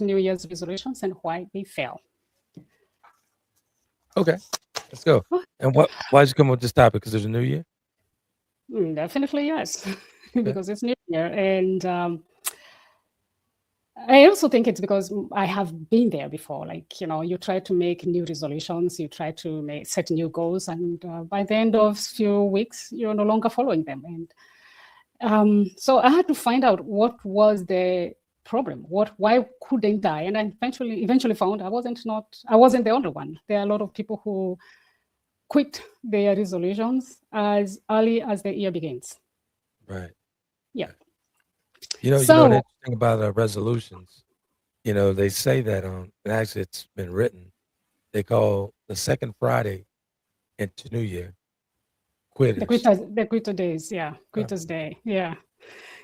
New Year's resolutions and why they fail. Okay, let's go. And why did you come up with this topic? Because there's a new year? Definitely yes, Okay. because it's New Year, and I also think it's because I have been there before. Like, you try to make new resolutions, you try to set new goals, and by the end of few weeks, you're no longer following them. And so I had to find out what was the problem. Why couldn't I? And I eventually found I wasn't the only one. There are a lot of people who quit their resolutions as early as the year begins. Right. Yeah. Right. The So interesting about resolutions, they say that and actually it's been written, they call the second Friday into New Year quitters. the quitter days, yeah, Uh, quitters day, yeah.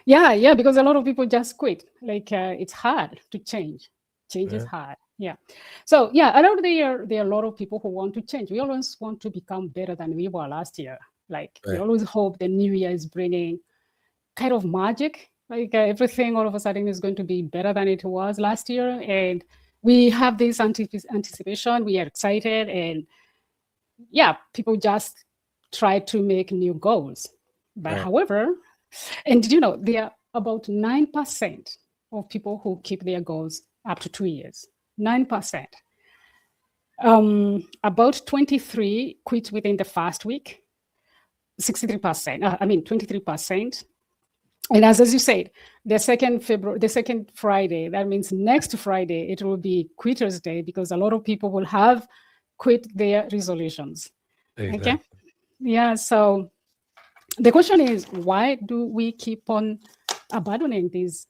Yeah, because a lot of people just quit. Like it's hard to change. Change is yeah, hard. Yeah. So yeah, around the year, there are a lot of people who want to change. We always want to become better than we were last year. Like we right. always hope the new year is bringing kind of magic. Like everything all of a sudden is going to be better than it was last year. And we have this anticipation. We are excited. And yeah, people just try to make new goals. But Right. however, and did you know there are about 9% of people who keep their goals up to 2 years? 9%. About 23 quit within the first week. 63%. 23%. And as you said, the second Friday, that means next Friday, it will be Quitters Day because a lot of people will have quit their resolutions. Okay. Exactly. Yeah. So the question is, why do we keep on abandoning these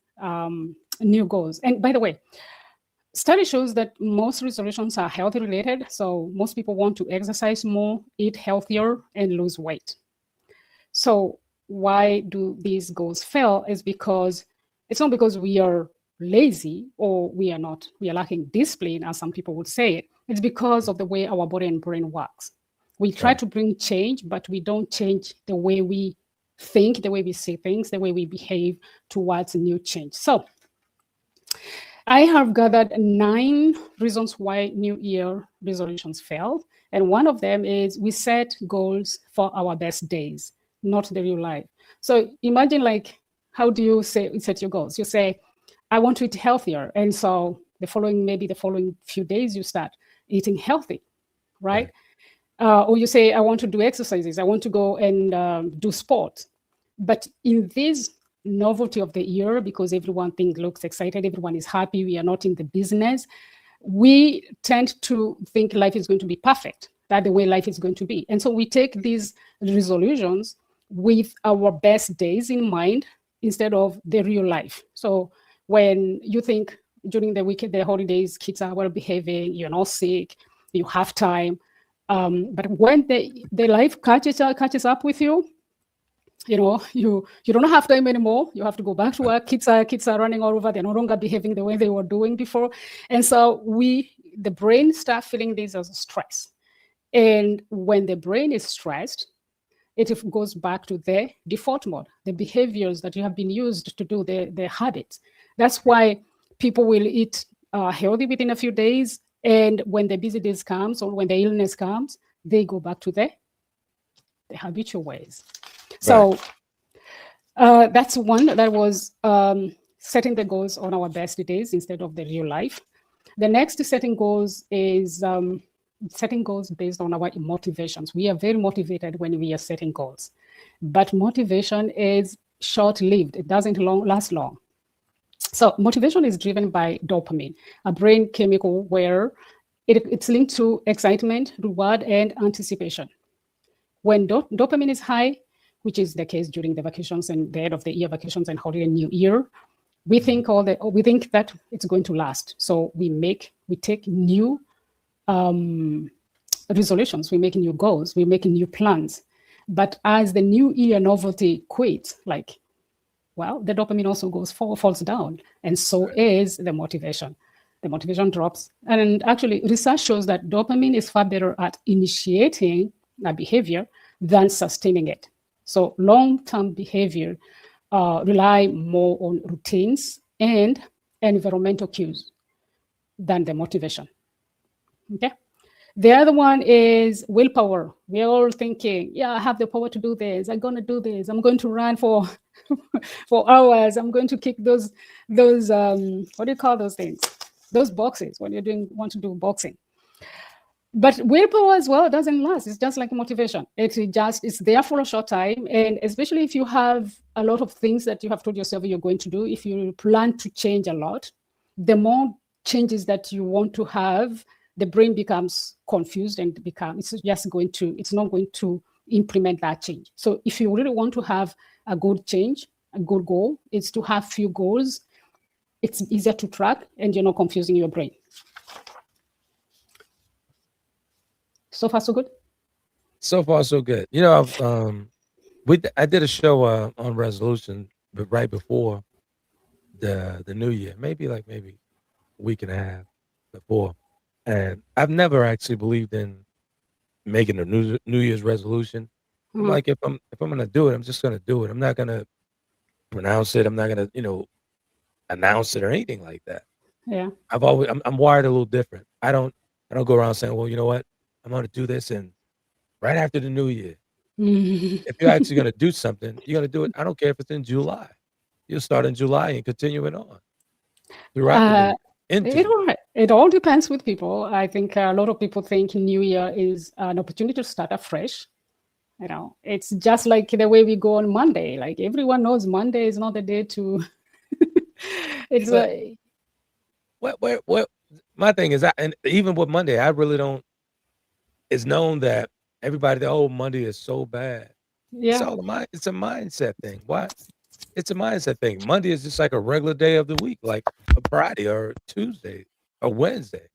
new goals? And by the way, study shows that most resolutions are health related. So most people want to exercise more, eat healthier, and lose weight. So why do these goals fail is because it's not because we are lazy or we are lacking discipline, as some people would say it. It's because of the way our body and brain works. We try Right. to bring change, but we don't change the way we think, the way we see things, the way we behave towards new change. So I have gathered 9 reasons why New Year resolutions fail. And one of them is we set goals for our best days, not the real life. So imagine, like, how do you set your goals? You say, I want to eat healthier. And so maybe the following few days, you start eating healthy, right? Right. Or you say, I want to do exercises. I want to go and do sport. But in this novelty of the year, because everyone looks excited, everyone is happy, we are not in the business, we tend to think life is going to be perfect, that the way life is going to be. And so we take these resolutions with our best days in mind instead of the real life. So when you think during the weekend, the holidays, kids are well behaving, you're not sick, you have time. But when the life catches up with you, you don't have time anymore. You have to go back to Right. work. Kids are running all over. They're no longer behaving the way they were doing before. And so the brain starts feeling this as a stress. And when the brain is stressed, it goes back to the default mode, the behaviors that you have been used to do, the habits. That's why people will eat healthy within a few days. And when the busy days comes or when the illness comes, they go back to the habitual ways. Right. So that's one that was setting the goals on our best days instead of the real life. The next setting goals is setting goals based on our motivations. We are very motivated when we are setting goals, but motivation is short-lived. It doesn't last long. So motivation is driven by dopamine, a brain chemical where it's linked to excitement, reward, and anticipation. When dopamine is high, which is the case during the vacations and the end of the year vacations and holiday and New Year, we Mhm. think that it's going to last. So we take new resolutions, we make new goals, we make new plans. But as the New Year novelty quits, the dopamine also falls down, and so Right. is the motivation. The motivation drops. And actually, research shows that dopamine is far better at initiating a behavior than sustaining it. So long-term behavior rely more on routines and environmental cues. than the motivation. Okay. The other one is willpower. We're all thinking, yeah, I have the power to do this. I'm going to do this. I'm going to run for for hours. I'm going to kick those what do you call those things? Those boxes when you want to do boxing. But willpower as well doesn't last. It's just like motivation. It's there for a short time. And especially if you have a lot of things that you have told yourself you're going to do, if you plan to change a lot, the more changes that you want to have, the brain becomes confused and it's not going to implement that change. So if you really want to have a good change, a good goal, it's to have few goals. It's easier to track and you're not confusing your brain. So far, so good? So far, so good. You know, I did a show on resolution, but right before the new year, maybe a week and a half before. And I've never actually believed in making a New Year's resolution. I'm like, if I'm gonna do it, I'm just gonna do it. I'm not gonna pronounce it. I'm not gonna, announce it or anything like that. Yeah. I'm wired a little different. I don't go around saying, well, you know what, I'm gonna do this, and right after the new year. If you're actually gonna do something, you're gonna do it. I don't care if it's in July. You'll start in July and continue it on throughout it all depends with people. I think a lot of people think New Year is an opportunity to start afresh. It's just like the way we go on Monday. Like everyone knows Monday is not the day to. What my thing is, and even with Monday, I really don't. It's known that everybody, Monday is so bad. Yeah. It's a mindset thing. Why? It's a mindset thing. Monday is just like a regular day of the week, like a Friday or Tuesday or Wednesday.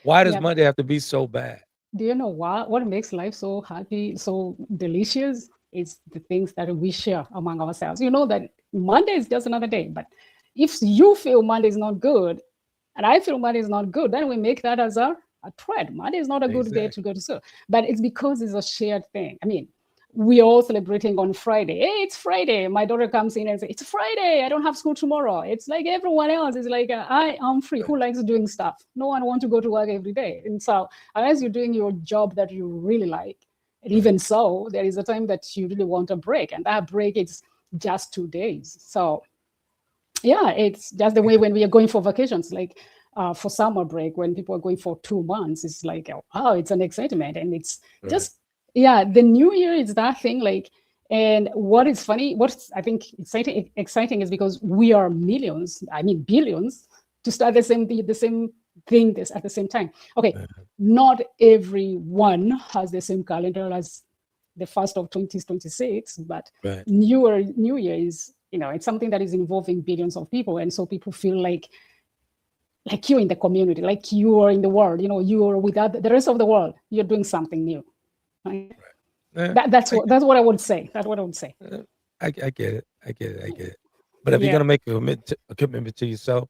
Why does Monday have to be so bad? Do you know what makes life so happy, so delicious? It's the things that we share among ourselves. You know that Monday is just another day, but if you feel Monday is not good, and I feel Monday is not good, then we make that as a thread. Monday is not a good day to go to school, but it's because it's a shared thing. I mean, we are all celebrating on Friday. Hey, it's Friday. My daughter comes in and says, it's Friday. I don't have school tomorrow. It's like everyone else is like, I am free. Who likes doing stuff? No one wants to go to work every day. And so unless you're doing your job that you really like, and even so, there is a time that you really want a break. And that break is just 2 days. So yeah, it's just the way when we are going for vacations, like for summer break, when people are going for 2 months, it's like, oh, it's an excitement. And it's just, the new year is that thing. Like, and what is funny, what's I think exciting is because we are billions to start the same thing this at the same time. Okay, not everyone has the same calendar as the first of 2026, but New Year is, it's something that is involving billions of people, and so people feel like you're in the community, like you are in the world. You are with the rest of the world. You're doing something new. Right? That's what I would say. That's what I would say. I get it. But if you're gonna make a commitment to yourself,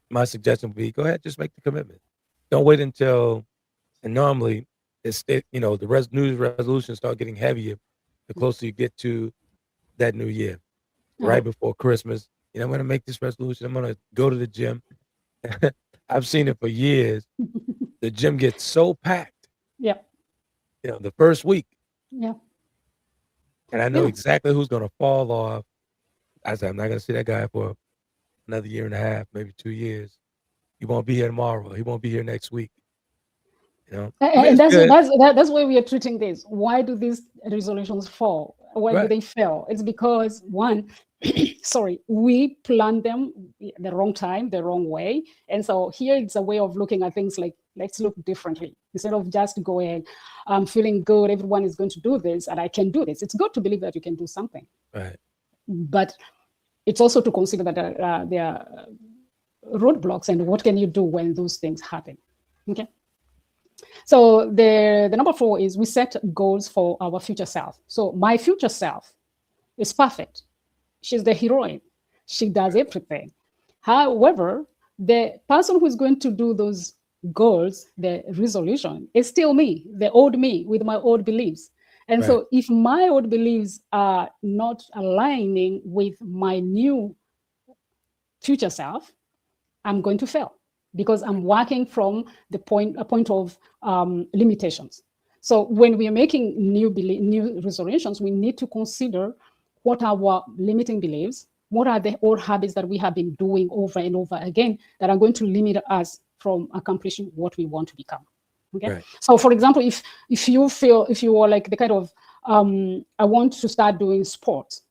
my suggestion would be go ahead, just make the commitment. Don't wait until. And normally, the New Year's resolutions start getting heavier the closer you get to that new year, right before Christmas. I'm gonna make this resolution. I'm gonna go to the gym. I've seen it for years. The gym gets so packed. Yeah. The first week. Yeah. And I know exactly who's going to fall off. I said, I'm not going to see that guy for another year and a half, maybe 2 years. He won't be here tomorrow. He won't be here next week. And that's why we are treating this. Why do these resolutions fall? Why do they fail? It's because one, we plan them the wrong time, the wrong way. And so here it's a way of looking at things like, let's look differently. Instead of just going, I'm feeling good, everyone is going to do this, and I can do this. It's good to believe that you can do something. Right. But it's also to consider that there are roadblocks, and what can you do when those things happen? Okay. So the number 4 is we set goals for our future self. So my future self is perfect. She's the heroine. She does everything. However, the person who's going to do those goals, the resolution, is still me, the old me with my old beliefs. And so if my old beliefs are not aligning with my new future self, I'm going to fail. because I'm working from a point of limitations. So when we are making new resolutions, we need to consider what are our limiting beliefs, what are the old habits that we have been doing over and over again that are going to limit us from accomplishing what we want to become. Okay. Right. So for example, if you are like the kind of, I want to start doing sports,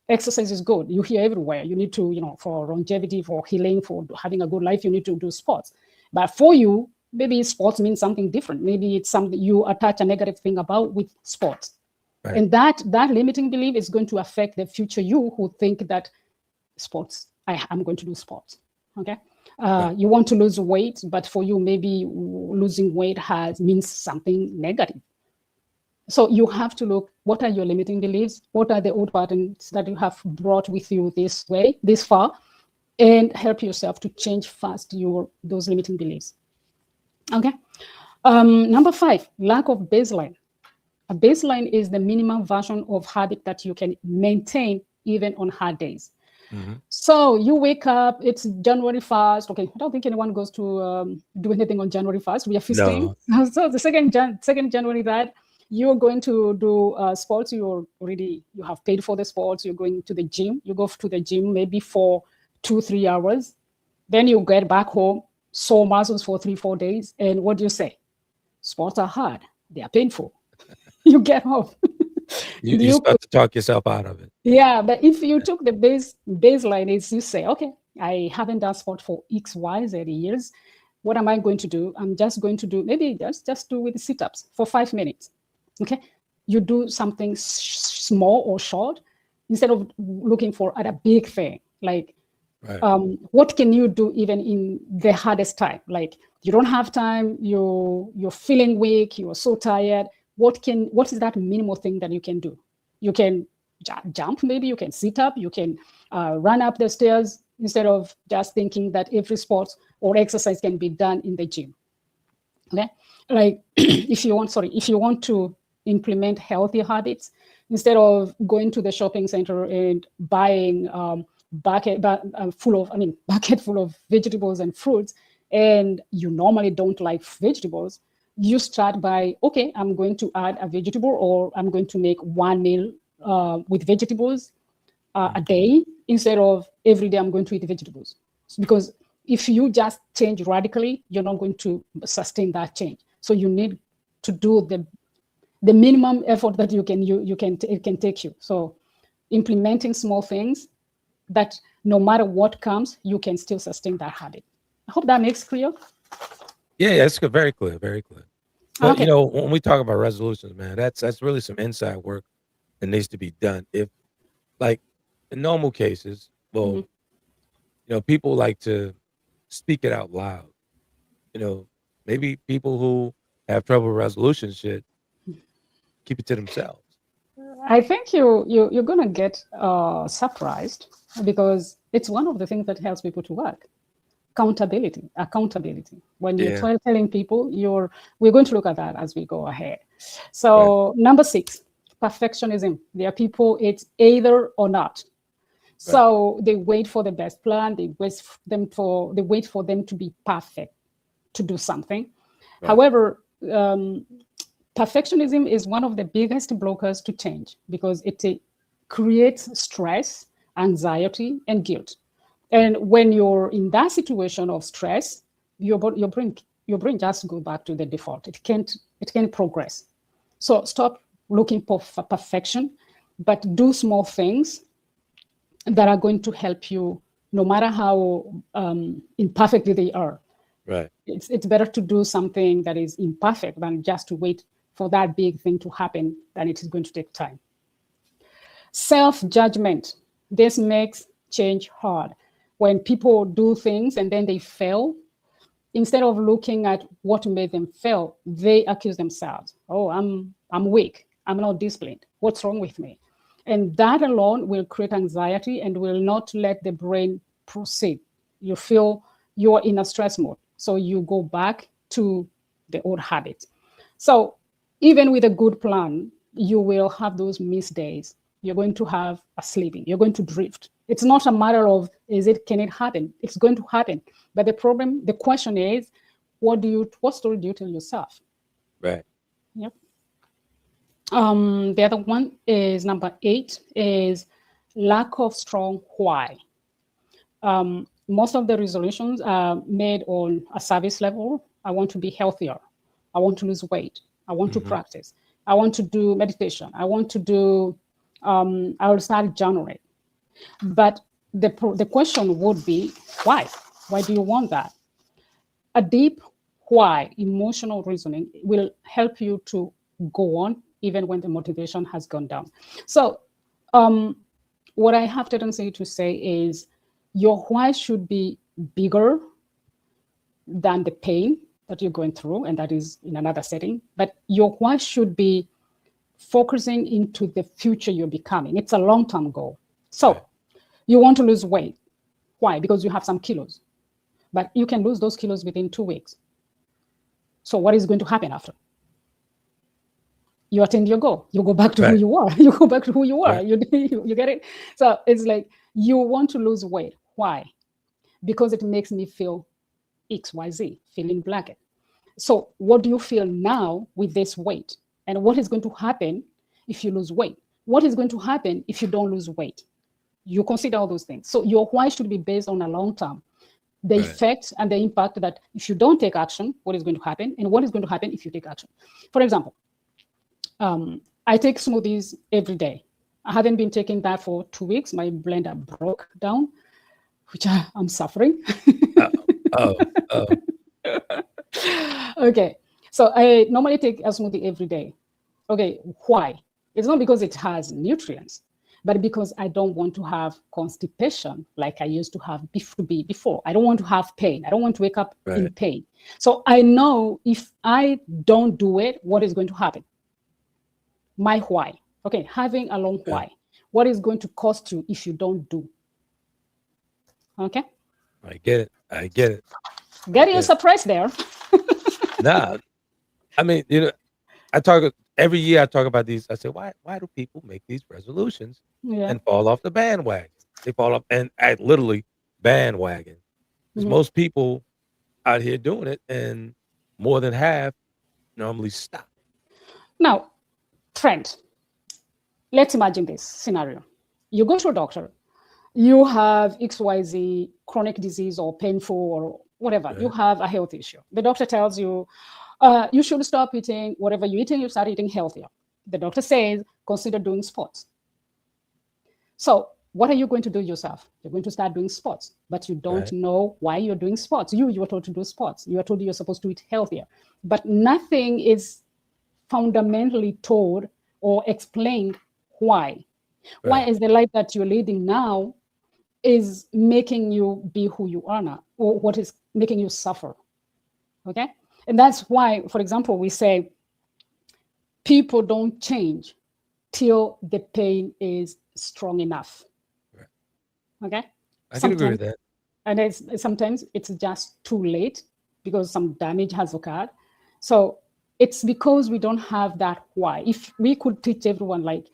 exercise is good. You hear everywhere. You need to, for longevity, for healing, for having a good life, you need to do sports. But for you, maybe sports means something different. Maybe it's something you attach a negative thing about with sports. Right. And that limiting belief is going to affect the future you who think that sports, I'm going to do sports. Okay. Right. You want to lose weight, but for you, maybe losing weight means something negative. So you have to look, what are your limiting beliefs? What are the old patterns that you have brought with you this far, and help yourself to change fast those limiting beliefs. Okay. Number 5, lack of baseline. A baseline is the minimum version of habit that you can maintain even on hard days. Mm-hmm. So you wake up, it's January 1st. Okay, I don't think anyone goes to do anything on January 1st. We are feasting. No. So the second January that you're going to do sports, you have paid for the sports, you're going to the gym, you go to the gym maybe for 2-3 hours. Then you get back home, sore muscles for 3-4 days. And what do you say? Sports are hard. They are painful. You get home. You start to talk yourself out of it. Yeah, but if you took the baseline, is you say, okay, I haven't done sport for X, Y, Z years. What am I going to do? I'm just going to do, maybe just do with sit-ups for 5 minutes. Okay. You do something small or short instead of looking at a big thing. Like, right. What can you do even in the hardest time? Like, you don't have time, you're feeling weak, you're so tired. What is that minimal thing that you can do? You can jump, maybe you can sit up, you can run up the stairs, instead of just thinking that every sport or exercise can be done in the gym. Okay, like if you want to implement healthy habits, instead of going to the shopping center and buying bucket full of vegetables and fruits, and you normally don't like vegetables, you start by, okay, I'm going to add a vegetable, or I'm going to make one meal with vegetables a day, instead of every day I'm going to eat vegetables. Because if you just change radically, you're not going to sustain that change. So you need to do the minimum effort that it can take you. So implementing small things that no matter what comes, you can still sustain that habit. I hope that makes clear. Yeah, it's good. Very clear, very clear. But okay. When we talk about resolutions, man, that's really some inside work that needs to be done. If, like, in normal cases, well, people like to speak it out loud. Maybe people who have trouble with resolutions should keep it to themselves. I think you're gonna get surprised, because it's one of the things that helps people to work. Accountability. When you're telling people, we're going to look at that as we go ahead. So number 6, perfectionism. There are people, it's either or not. So they wait for the best plan. They wait for them to be perfect to do something. However, perfectionism is one of the biggest blockers to change, because it creates stress, anxiety, and guilt. And when you're in that situation of stress, your brain just go back to the default. It can't progress. So stop looking for perfection, but do small things that are going to help you, no matter how imperfectly they are. Right. It's better to do something that is imperfect than just to wait for that big thing to happen, then it is going to take time. Self-judgment. This makes change hard. When people do things and then they fail, instead of looking at what made them fail, they accuse themselves. Oh, I'm weak. I'm not disciplined. What's wrong with me? And that alone will create anxiety and will not let the brain proceed. You feel you're in a stress mode. So you go back to the old habits. So even with a good plan, you will have those missed days. You're going to have a sleeping. You're going to drift. It's not a matter of can it happen? It's going to happen. But the question is, what story do you tell yourself? Right. Yep. The other one is number 8 is lack of strong why. Most of the resolutions are made on a service level. I want to be healthier. I want to lose weight. I want to practice. I want to do meditation. I want to do, I will start journaling. But the question would be, why? Why do you want that? A deep why, emotional reasoning, will help you to go on even when the motivation has gone down. So what I have tendency to say is your why should be bigger than the pain that you're going through, and that is in another setting. But your why should be focusing into the future you're becoming. It's a long-term goal. So you want to lose weight. Why? Because you have some kilos, but you can lose those kilos within 2 weeks. So what is going to happen after? You attain your goal. You go back to who you are. You go back to who you are. You get it? So it's like you want to lose weight. Why? Because it makes me feel XYZ, feeling blanket. So what do you feel now with this weight? And what is going to happen if you lose weight? What is going to happen if you don't lose weight? You consider all those things. So your why should be based on a long term. The effect and the impact that if you don't take action, what is going to happen? And what is going to happen if you take action? For example, I take smoothies every day. I haven't been taking that for 2 weeks. My blender broke down, which I'm suffering. Okay. So I normally take a smoothie every day. Okay. Why? It's not because it has nutrients, but because I don't want to have constipation like I used to have before. I don't want to have pain. I don't want to wake up in pain. So I know if I don't do it, what is going to happen? My why. Okay, having a long why. What is going to cost you if you don't do? Okay. I get it. Getting a surprise there. Nah, I mean, I talk every year. I talk about these. I say, why do people make these resolutions and fall off the bandwagon? They fall off, and I literally bandwagon. Because most people out here doing it, and more than half normally stop. Now, Trent, let's imagine this scenario. You go to a doctor. You have XYZ chronic disease or painful or whatever. You have a health issue. The doctor tells you, you should stop eating whatever you're eating, you start eating healthier. The doctor says, consider doing sports. So what are you going to do yourself? You're going to start doing sports, but you don't know why you're doing sports. You were told to do sports. You are told you're supposed to eat healthier, but nothing is fundamentally told or explained why. Why is the life that you're leading now is making you be who you are now, or what is making you suffer? Okay. And that's why, for example, we say people don't change till the pain is strong enough. Okay. I can agree with that. And sometimes it's just too late because some damage has occurred. So it's because we don't have that why. If we could teach everyone, like,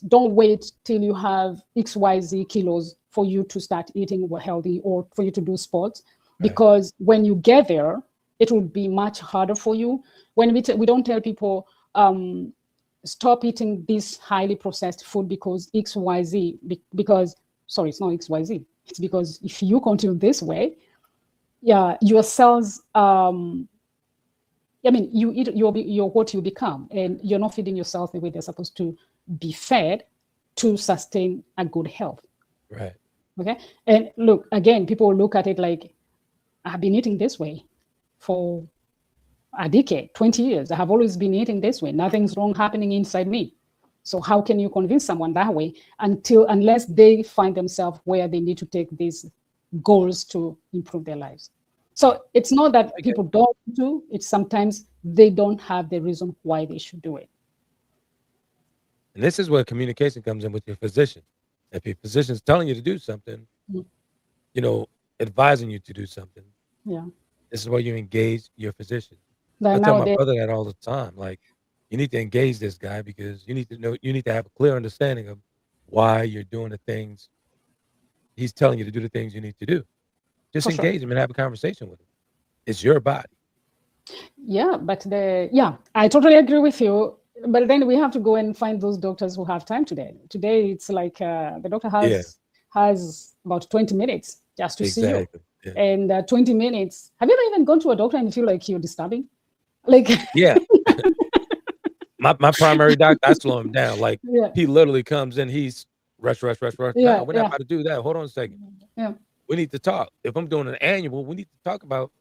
don't wait till you have XYZ kilos for you to start eating healthy or for you to do sports, because when you get there, it will be much harder for you. When we don't tell people, stop eating this highly processed food because XYZ, because, sorry, it's not XYZ. It's because if you continue this way, your cells, you eat, you're what you become, and you're not feeding yourself the way they're supposed to be fed to sustain a good health. Right. Okay. And look, again, people look at it like, I've been eating this way for a decade, 20 years. I have always been eating this way. Nothing's wrong happening inside me. So how can you convince someone that way unless they find themselves where they need to take these goals to improve their lives? So it's not that people don't do, it's sometimes they don't have the reason why they should do it. And this is where communication comes in with your physician. If your physician's telling you to do something, advising you to do something, this is where you engage your physician. I tell my brother that all the time. Like, you need to engage this guy because you need to have a clear understanding of why you're doing the things he's telling you to do the things you need to do. Just For sure. engage him and have a conversation with him. It's your body. Yeah, but I totally agree with you. But then we have to go and find those doctors who have time today. Today, it's like the doctor has about 20 minutes just to see you. Yeah. And 20 minutes. Have you ever even gone to a doctor and you feel like you're disturbing? Like, yeah. my primary doctor, I slow him down. Like, he literally comes in, he's rush. Yeah, No, we're not about to do that. Hold on a second. Yeah. We need to talk. If I'm doing an annual, we need to talk about,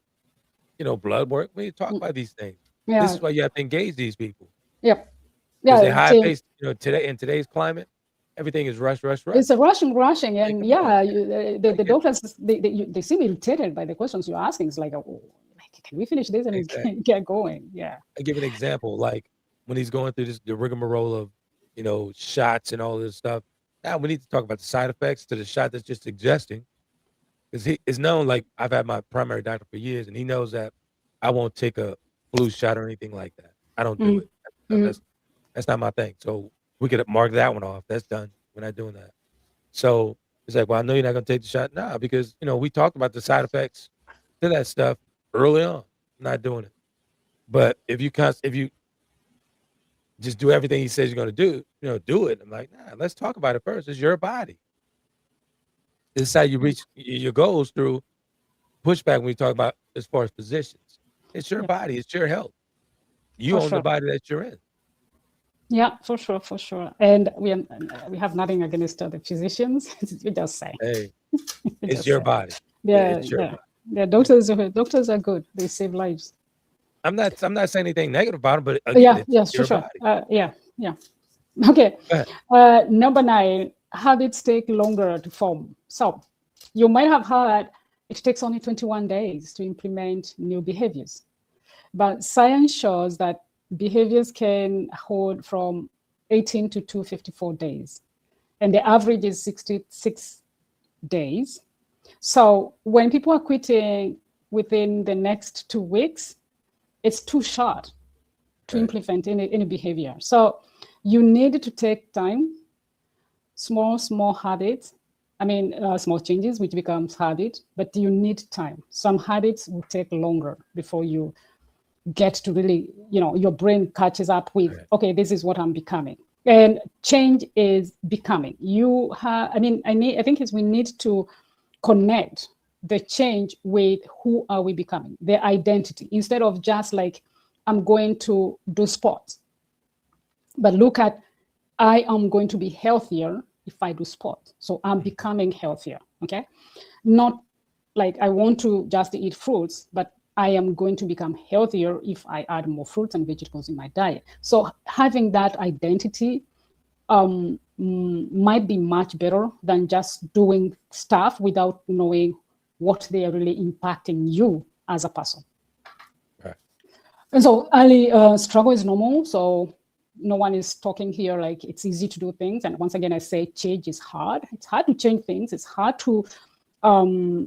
blood work. We need to talk about these things. Yeah. This is why you have to engage these people. Yep. Yeah. They're high paced. Today in today's climate, everything is rush. It's a rushing, and the doctors they seem irritated by the questions you're asking. It's like, can we finish this and get going? Yeah. I give an example, like when he's going through the rigmarole of, shots and all this stuff. Now we need to talk about the side effects to the shot that's just suggesting. Because he is known, like I've had my primary doctor for years, and he knows that I won't take a flu shot or anything like that. I don't do it. That's not my thing. So we could mark that one off. That's done. We're not doing that. So it's like, well, I know you're not going to take the shot now because, we talked about the side effects to that stuff early on. I'm not doing it. But if you just do everything he says you're going to do, do it. I'm like, nah, let's talk about it first. It's your body. This is how you reach your goals through pushback when we talk about as far as positions. It's your body. It's your health. You own the body that you're in. Yeah, for sure. And we have nothing against the physicians. We just say, hey, it's your body. Yeah, yeah. Doctors are good. They save lives. I'm not saying anything negative about them, but again, for sure. Yeah. Okay. Number 9, habits take longer to form. So you might have heard it takes only 21 days to implement new behaviors, but science shows that behaviors can hold from 18 to 254 days, and the average is 66 days. So when people are quitting within the next 2 weeks, it's too short to implement any behavior. So you need to take time, small habits. Small changes, which becomes habit, but you need time. Some habits will take longer before you get to really, your brain catches up with, okay, this is what I'm becoming. And change is becoming. I think we need to connect the change with who are we becoming, the identity, instead of just like, I'm going to do sports. But look at, I am going to be healthier if I do sport. So I'm becoming healthier, okay? Not like I want to just eat fruits, but I am going to become healthier if I add more fruits and vegetables in my diet. So having that identity might be much better than just doing stuff without knowing what they are really impacting you as a person. Right. And so early struggle is normal. So no one is talking here like it's easy to do things. And once again, I say change is hard. It's hard to change things. It's hard to,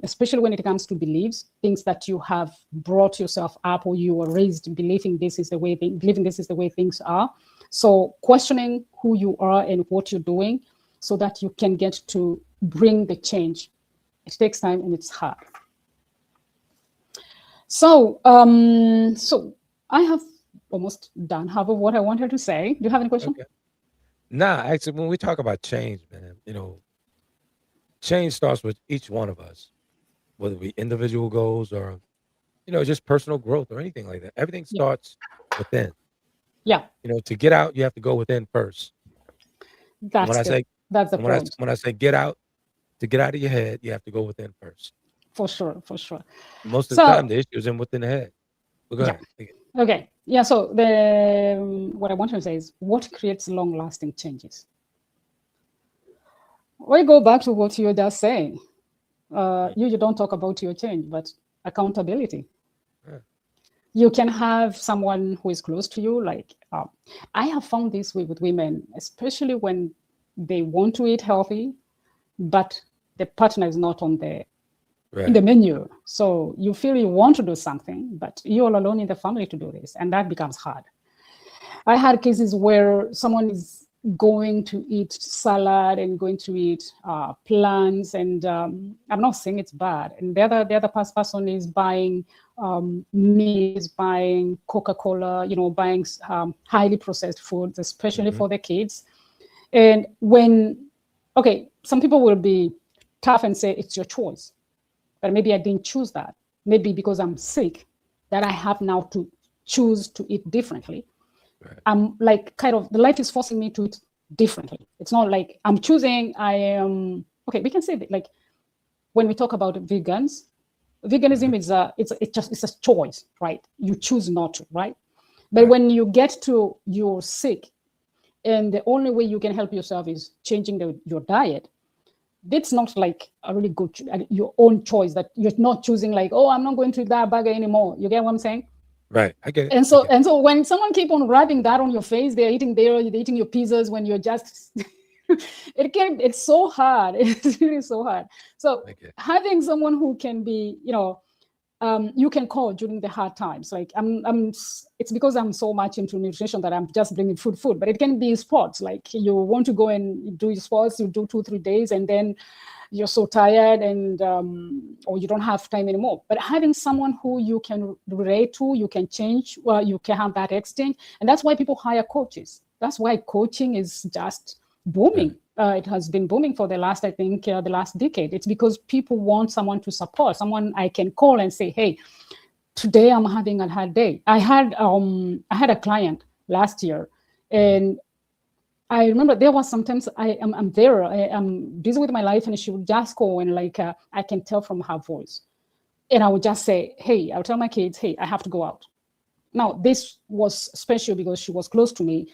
especially when it comes to beliefs, things that you have brought yourself up or you were raised believing this is the way things are. So questioning who you are and what you're doing so that you can get to bring the change. It takes time and it's hard. So, I have almost done half of what I wanted to say. Do you have any questions? Okay. Nah, actually, when we talk about change, man, change starts with each one of us, whether it be individual goals or, just personal growth or anything like that. Everything starts within. Yeah. To get out, you have to go within first. That's the point. When I say get out, to get out of your head, you have to go within first. For sure. Most of the time, the issue is within the head. But go ahead. Okay. Yeah. So what I want to say is, what creates long-lasting changes? We go back to what you were just saying. You don't talk about your change, but accountability. Yeah. You can have someone who is close to you. Like I have found this with women, especially when they want to eat healthy, but the partner is not on the in the menu. So you feel you want to do something, but you're all alone in the family to do this. And that becomes hard. I had cases where someone is going to eat salad and going to eat plants, and I'm not saying it's bad. And the other person is buying meat, is buying Coca-Cola, buying highly processed foods, especially for the kids. And some people will be tough and say it's your choice, but maybe I didn't choose that. Maybe because I'm sick, that I have now to choose to eat differently. Right. I'm like the life is forcing me to eat differently. It's not like I'm choosing. I am we can say that, like, when we talk about veganism is it's a choice, right? You choose not to, right? But when you get to you're sick, and the only way you can help yourself is changing your diet, that's not like a really good your own choice, that you're not choosing like, oh, I'm not going to eat that burger anymore. You get what I'm saying? Right, I get it. And so when someone keep on rubbing that on your face, they're eating your pizzas when you're just it's so hard. It's really so hard. So having someone who can be, you can call during the hard times. Like it's because I'm so much into nutrition that I'm just bringing food, but it can be sports. Like you want to go and do your sports, you do 2-3 days, and then you're so tired and or you don't have time anymore. But having someone who you can relate to, you can change, you can have that exchange. And that's why people hire coaches. That's why coaching is just booming. It has been booming for the last, the last decade. It's because people want someone to support, someone I can call and say, hey, today I'm having a hard day. I had a client last year, and I remember there was sometimes I'm there, I'm busy with my life, and she would just call and I can tell from her voice. And I would just say, hey, I'll tell my kids, hey, I have to go out. Now, this was special because she was close to me.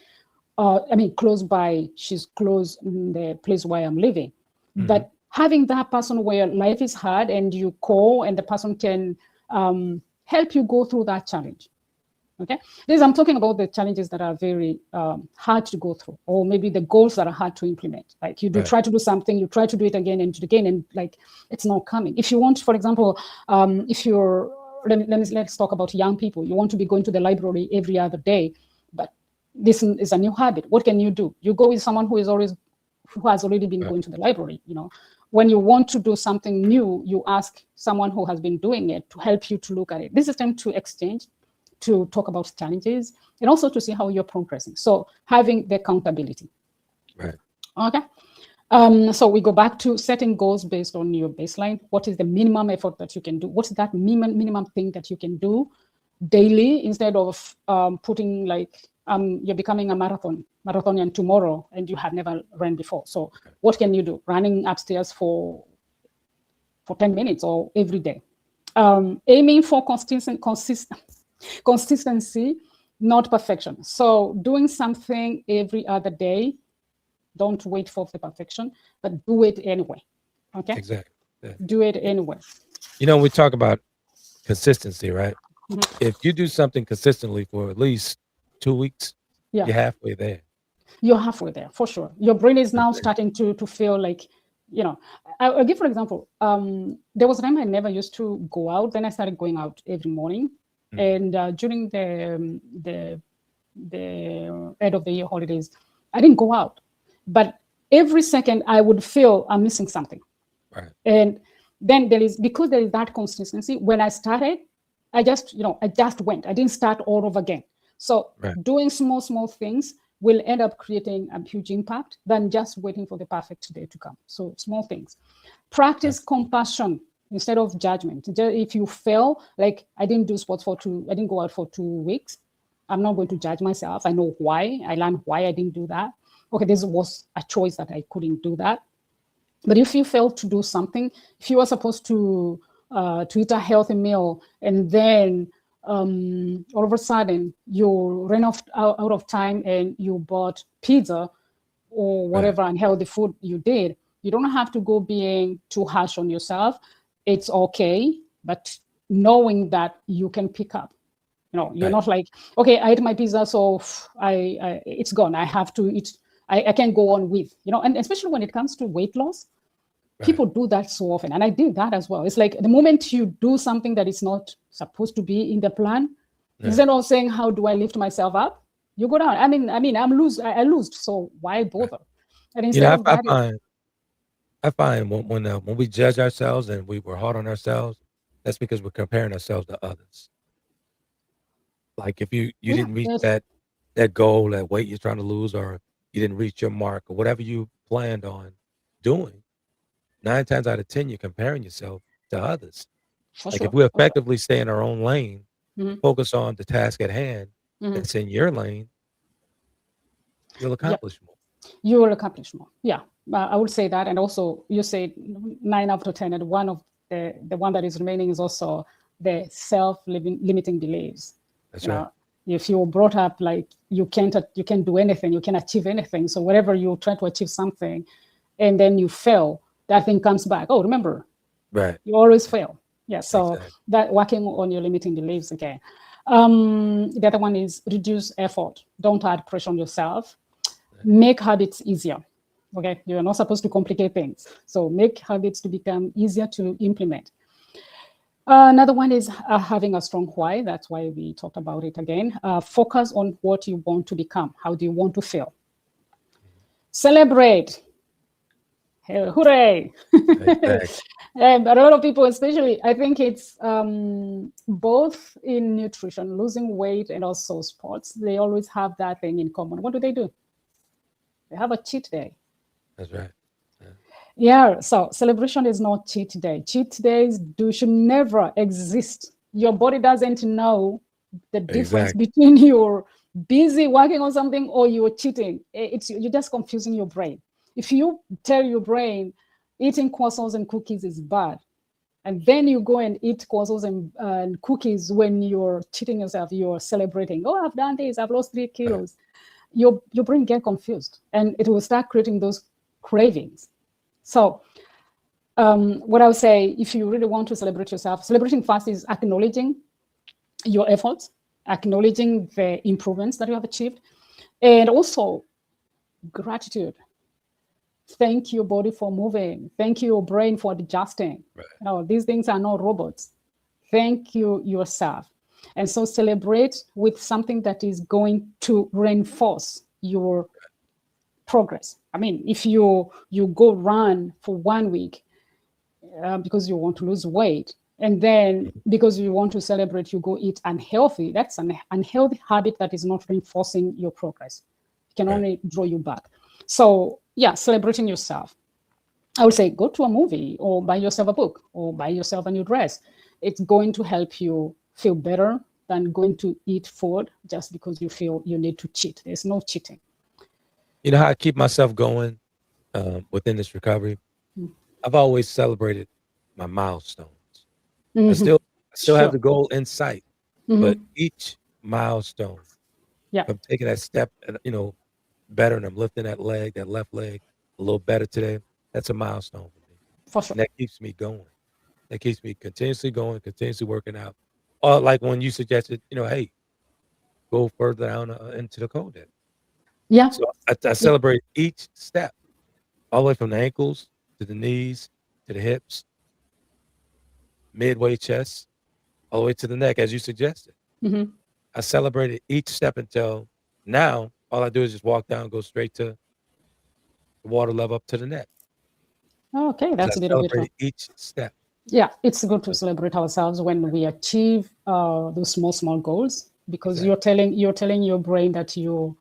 Close by, she's close in the place where I'm living. But having that person where life is hard and you call and the person can help you go through that challenge. Okay, I'm talking about the challenges that are very hard to go through, or maybe the goals that are hard to implement. Like you try to do something, you try to do it again and again, and like it's not coming. If you want, for example, if you're let's talk about young people. You want to be going to the library every other day, but this is a new habit. What can you do? You go with someone who has already been going to the library. When you want to do something new, you ask someone who has been doing it to help you to look at it. This is time to exchange, to talk about challenges, and also to see how you're progressing. So having the accountability. Right. Okay. So we go back to setting goals based on your baseline. What is the minimum effort that you can do? What's that minimum thing that you can do daily, instead of putting like you're becoming a marathonian tomorrow and you have never run before. So what can you do? Running upstairs for 10 minutes or every day. Aiming for consistency, not perfection. So doing something every other day, don't wait for the perfection, but do it anyway. Okay? Exactly. Yeah. Do it anyway. We talk about consistency, right? If you do something consistently for at least 2 weeks, you're halfway there. You're halfway there, for sure. Your brain is now starting to feel like, I'll give, for example, there was a time I never used to go out. Then I started going out every morning. And during the end of the year holidays, I didn't go out. But every second I would feel I'm missing something. Right. And then because there is that consistency, when I started, I just went. I didn't start all over again. So doing small things will end up creating a huge impact than just waiting for the perfect day to come. So small things. Practice compassion instead of judgment. If you fail, like I didn't go out for 2 weeks, I'm not going to judge myself. I know why. I learned why I didn't do that. Okay, this was a choice that I couldn't do that. But if you fail to do something, if you were supposed to eat a healthy meal, and then all of a sudden you ran out of time and you bought pizza or whatever unhealthy food you did, you don't have to go being too harsh on yourself. It's okay, but knowing that you can pick up. You're not like, okay, I ate my pizza, so it's gone. I have to eat. I can't go on with, and especially when it comes to weight loss, people do that so often. And I did that as well. It's like the moment you do something that is not supposed to be in the plan, instead of saying, how do I lift myself up? you go down. I mean, I lose. So why bother? And You instead know, of that, I find when we judge ourselves and we were hard on ourselves, that's because we're comparing ourselves to others. Like if you yeah, didn't reach yes, that goal, that weight you're trying to lose, or you didn't reach your mark, or whatever you planned on doing, 9 times out of 10, you're comparing yourself to others. for Like if sure. we For sure. effectively stay in our own lane, Mhm, focus on the task at hand mhm. that's in your lane, you'll Yeah, accomplish more. you will accomplish more. Yeah, I would say that. And also, you say 9 out of 10, and one of the one that is remaining is also the self-limiting beliefs. That's You right. know, if you're brought up like you can't do anything, you can't achieve anything. So wherever you try to achieve something, and then you fail, that thing comes back. Oh, remember, Right. you always fail. Yeah. So Exactly. that working on your limiting beliefs again. The other one is reduce effort. Don't add pressure on yourself. Make habits easier. Okay, you're not supposed to complicate things. So make habits to become easier to implement. Another one is having a strong why. That's why we talked about it again. Focus on what you want to become. How do you want to feel? Celebrate. Hooray. Exactly. But a lot of people, especially, I think it's both in nutrition, losing weight, and also sports, they always have that thing in common. What do? They have a cheat day. That's right. Yeah, so celebration is not cheat day. Cheat days should never exist. Your body doesn't know the difference Exactly. between you're busy working on something or you're cheating. You're just confusing your brain. If you tell your brain eating croissants and cookies is bad, and then you go and eat croissants and cookies when you're cheating yourself, you're celebrating. Oh, I've done this. I've lost 3 kilos. Your brain get confused, and it will start creating those cravings. So what I would say, if you really want to celebrate yourself, celebrating fast is acknowledging your efforts, acknowledging the improvements that you have achieved, and also gratitude. Thank your body for moving. Thank your brain for adjusting. Right. You know, these things are not robots. Thank you yourself. And so celebrate with something that is going to reinforce your progress. I mean, if you go run for 1 week because you want to lose weight, and then because you want to celebrate, you go eat unhealthy, that's an unhealthy habit that is not reinforcing your progress. It can only draw you back. So yeah, celebrating yourself. I would say go to a movie or buy yourself a book or buy yourself a new dress. It's going to help you feel better than going to eat food just because you feel you need to cheat. There's no cheating. You know how I keep myself going within this recovery? I've always celebrated my milestones. I still have Sure. the goal in sight, but each milestone, Yeah, if I'm taking that step, better, and I'm lifting that left leg a little better today, that's a milestone for me. for sure. And that keeps me going. That keeps me continuously going, continuously working out. Or like when you suggested, hey, go further down into the code. Yeah, So I celebrate each step, all the way from the ankles to the knees to the hips, midway chest, all the way to the neck, as you suggested. I celebrated each step until now all I do is just walk down, go straight to the water level up to the neck. okay, 'Cause I that's a little bit. celebrated each step. Yeah, it's good to celebrate ourselves when we achieve those small goals, because Exactly. you're telling your brain that you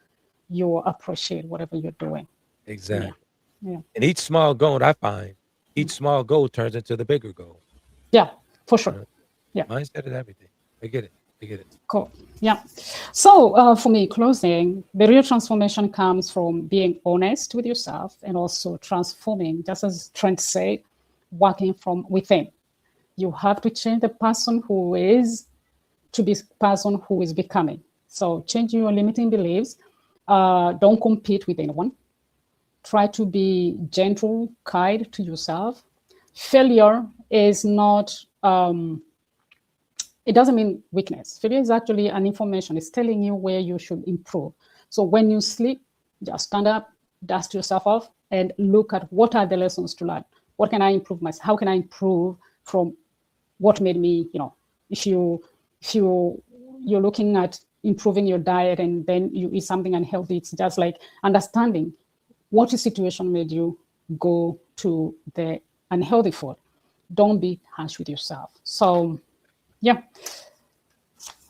appreciate whatever you're doing. Yeah, Exactly. yeah, And each small goal, I find, each small goal turns into the bigger goal. yeah, for You sure. know, Yeah, mindset is everything. I get it. I get it. cool. Yeah. So for me, closing, the real transformation comes from being honest with yourself and also transforming, just as Trent said, working from within. You have to change the person who is to be person who is becoming. So change your limiting beliefs. Don't compete with anyone. Try to be gentle, kind to yourself. Failure is not, it doesn't mean weakness. Failure is actually an information. It's telling you where you should improve. So when you sleep, just stand up, dust yourself off, and look at what are the lessons to learn. What can I improve myself? How can I improve from what made me, if you're looking at improving your diet and then you eat something unhealthy. It's just like understanding what situation made you go to the unhealthy food. Don't be harsh with yourself. So, yeah,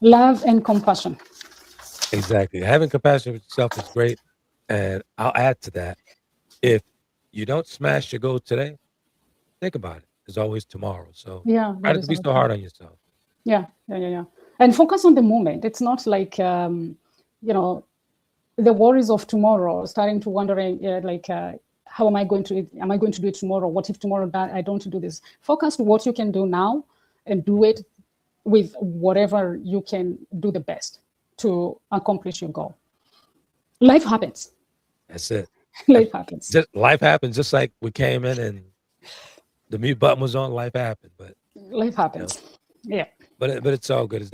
love and compassion. Exactly. Having compassion with yourself is great. And I'll add to that. If you don't smash your goal today, think about it. There's always tomorrow. So Yeah, try that not is to be our so hard on yourself. Yeah. And focus on the moment. It's not like, the worries of tomorrow, starting to wondering, how am I going to do it tomorrow? What if tomorrow I don't do this? Focus on what you can do now and do it with whatever you can do the best to accomplish your goal. Life happens. That's it. Life happens. Life happens. Just like we came in and the mute button was on, life happened. But Life happens. Yeah. But it's all good. It's